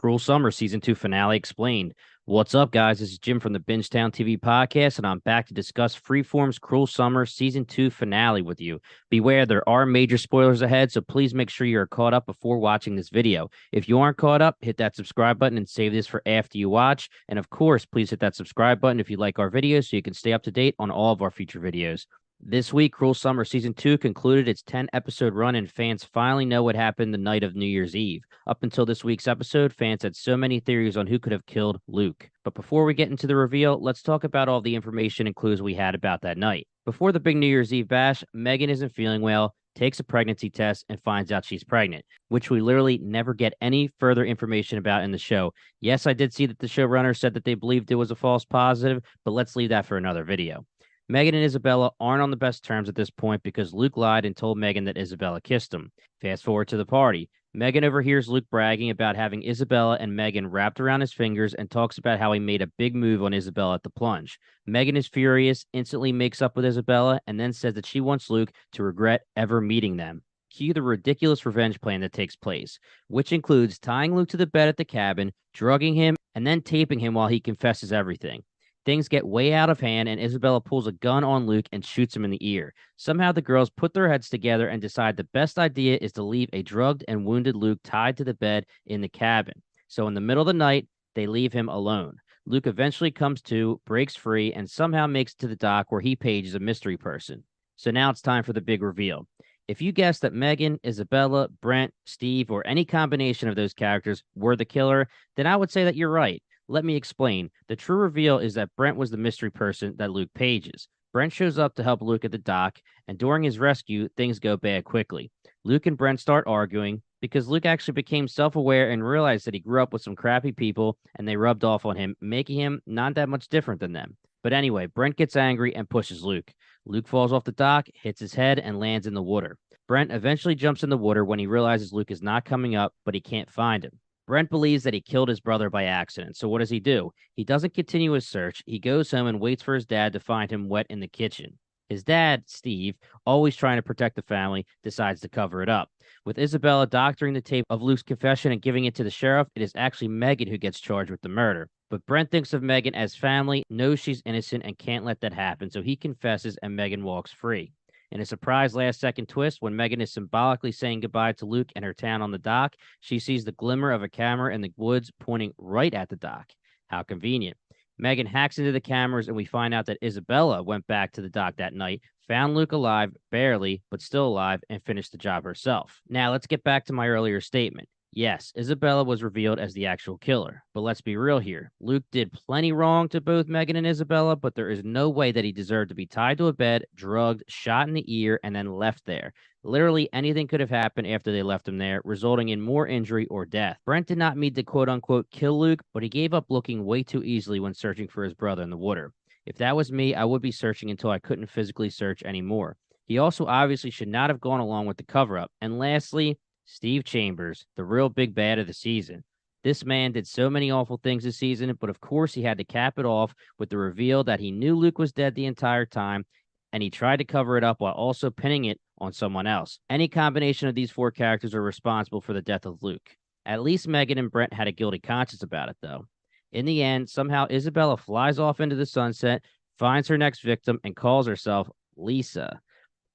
Cruel Summer Season 2 finale explained. What's up, guys? This is Jim from the Bingetown TV podcast, and I'm back to discuss Freeform's Cruel Summer Season 2 finale with you. Beware, there are major spoilers ahead, so please make sure you're caught up before watching this video. If you aren't caught up, hit that subscribe button and save this for after you watch. And of course, please hit that subscribe button if you like our videos so you can stay up to date on all of our future videos. This week, Cruel Summer Season 2 concluded its 10-episode run, and fans finally know what happened the night of New Year's Eve. Up until this week's episode, fans had so many theories on who could have killed Luke. But before we get into the reveal, let's talk about all the information and clues we had about that night. Before the big New Year's Eve bash, Megan isn't feeling well, takes a pregnancy test, and finds out she's pregnant, which we literally never get any further information about in the show. Yes, I did see that the showrunner said that they believed it was a false positive, but let's leave that for another video. Megan and Isabella aren't on the best terms at this point because Luke lied and told Megan that Isabella kissed him. Fast forward to the party. Megan overhears Luke bragging about having Isabella and Megan wrapped around his fingers and talks about how he made a big move on Isabella at the plunge. Megan is furious, instantly makes up with Isabella, and then says that she wants Luke to regret ever meeting them. Cue the ridiculous revenge plan that takes place, which includes tying Luke to the bed at the cabin, drugging him, and then taping him while he confesses everything. Things get way out of hand, and Isabella pulls a gun on Luke and shoots him in the ear. Somehow the girls put their heads together and decide the best idea is to leave a drugged and wounded Luke tied to the bed in the cabin. So in the middle of the night, they leave him alone. Luke eventually comes to, breaks free, and somehow makes it to the dock where he pages a mystery person. So now it's time for the big reveal. If you guess that Megan, Isabella, Brent, Steve, or any combination of those characters were the killer, then I would say that you're right. Let me explain. The true reveal is that Brent was the mystery person that Luke pages. Brent shows up to help Luke at the dock, and during his rescue, things go bad quickly. Luke and Brent start arguing because Luke actually became self-aware and realized that he grew up with some crappy people, and they rubbed off on him, making him not that much different than them. But anyway, Brent gets angry and pushes Luke. Luke falls off the dock, hits his head, and lands in the water. Brent eventually jumps in the water when he realizes Luke is not coming up, but he can't find him. Brent believes that he killed his brother by accident, so what does he do? He doesn't continue his search. He goes home and waits for his dad to find him wet in the kitchen. His dad, Steve, always trying to protect the family, decides to cover it up. With Isabella doctoring the tape of Luke's confession and giving it to the sheriff, it is actually Megan who gets charged with the murder. But Brent thinks of Megan as family, knows she's innocent, and can't let that happen, so he confesses and Megan walks free. In a surprise last-second twist, when Megan is symbolically saying goodbye to Luke and her town on the dock, she sees the glimmer of a camera in the woods pointing right at the dock. How convenient. Megan hacks into the cameras, and we find out that Isabella went back to the dock that night, found Luke alive, barely, but still alive, and finished the job herself. Now, let's get back to my earlier statement. Yes, Isabella was revealed as the actual killer, but let's be real here. Luke did plenty wrong to both Megan and Isabella, but there is no way that he deserved to be tied to a bed, drugged, shot in the ear, and then left there. Literally anything could have happened after they left him there, resulting in more injury or death. Brent did not mean to quote-unquote kill Luke, but he gave up looking way too easily when searching for his brother in the water. If that was me, I would be searching until I couldn't physically search anymore. He also obviously should not have gone along with the cover-up. And lastly, Steve Chambers, the real big bad of the season. This man did so many awful things this season, but of course he had to cap it off with the reveal that he knew Luke was dead the entire time, and he tried to cover it up while also pinning it on someone else. Any combination of these four characters are responsible for the death of Luke. At least Megan and Brent had a guilty conscience about it, though. In the end, somehow Isabella flies off into the sunset, finds her next victim, and calls herself Lisa.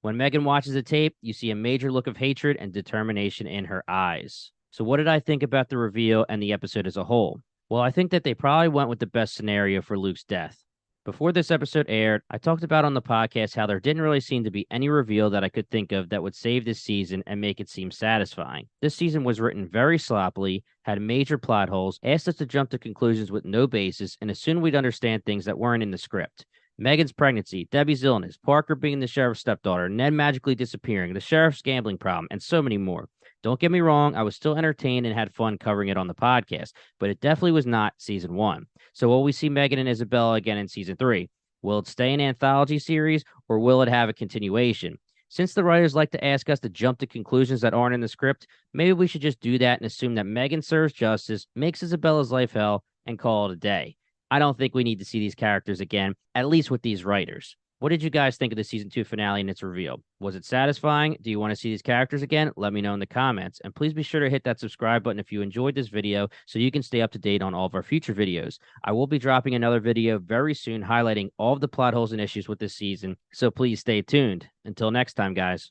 When Megan watches the tape, you see a major look of hatred and determination in her eyes. So what did I think about the reveal and the episode as a whole? Well, I think that they probably went with the best scenario for Luke's death. Before this episode aired, I talked about on the podcast how there didn't really seem to be any reveal that I could think of that would save this season and make it seem satisfying. This season was written very sloppily, had major plot holes, asked us to jump to conclusions with no basis, and assumed we'd understand things that weren't in the script. Megan's pregnancy, Debbie's illness, Parker being the sheriff's stepdaughter, Ned magically disappearing, the sheriff's gambling problem, and so many more. Don't get me wrong, I was still entertained and had fun covering it on the podcast, but it definitely was not season 1. So will we see Megan and Isabella again in season 3? Will it stay an anthology series, or will it have a continuation? Since the writers like to ask us to jump to conclusions that aren't in the script, maybe we should just do that and assume that Megan serves justice, makes Isabella's life hell, and call it a day. I don't think we need to see these characters again, at least with these writers. What did you guys think of the season 2 finale and its reveal? Was it satisfying? Do you want to see these characters again? Let me know in the comments. And please be sure to hit that subscribe button if you enjoyed this video so you can stay up to date on all of our future videos. I will be dropping another video very soon highlighting all of the plot holes and issues with this season, so please stay tuned. Until next time, guys.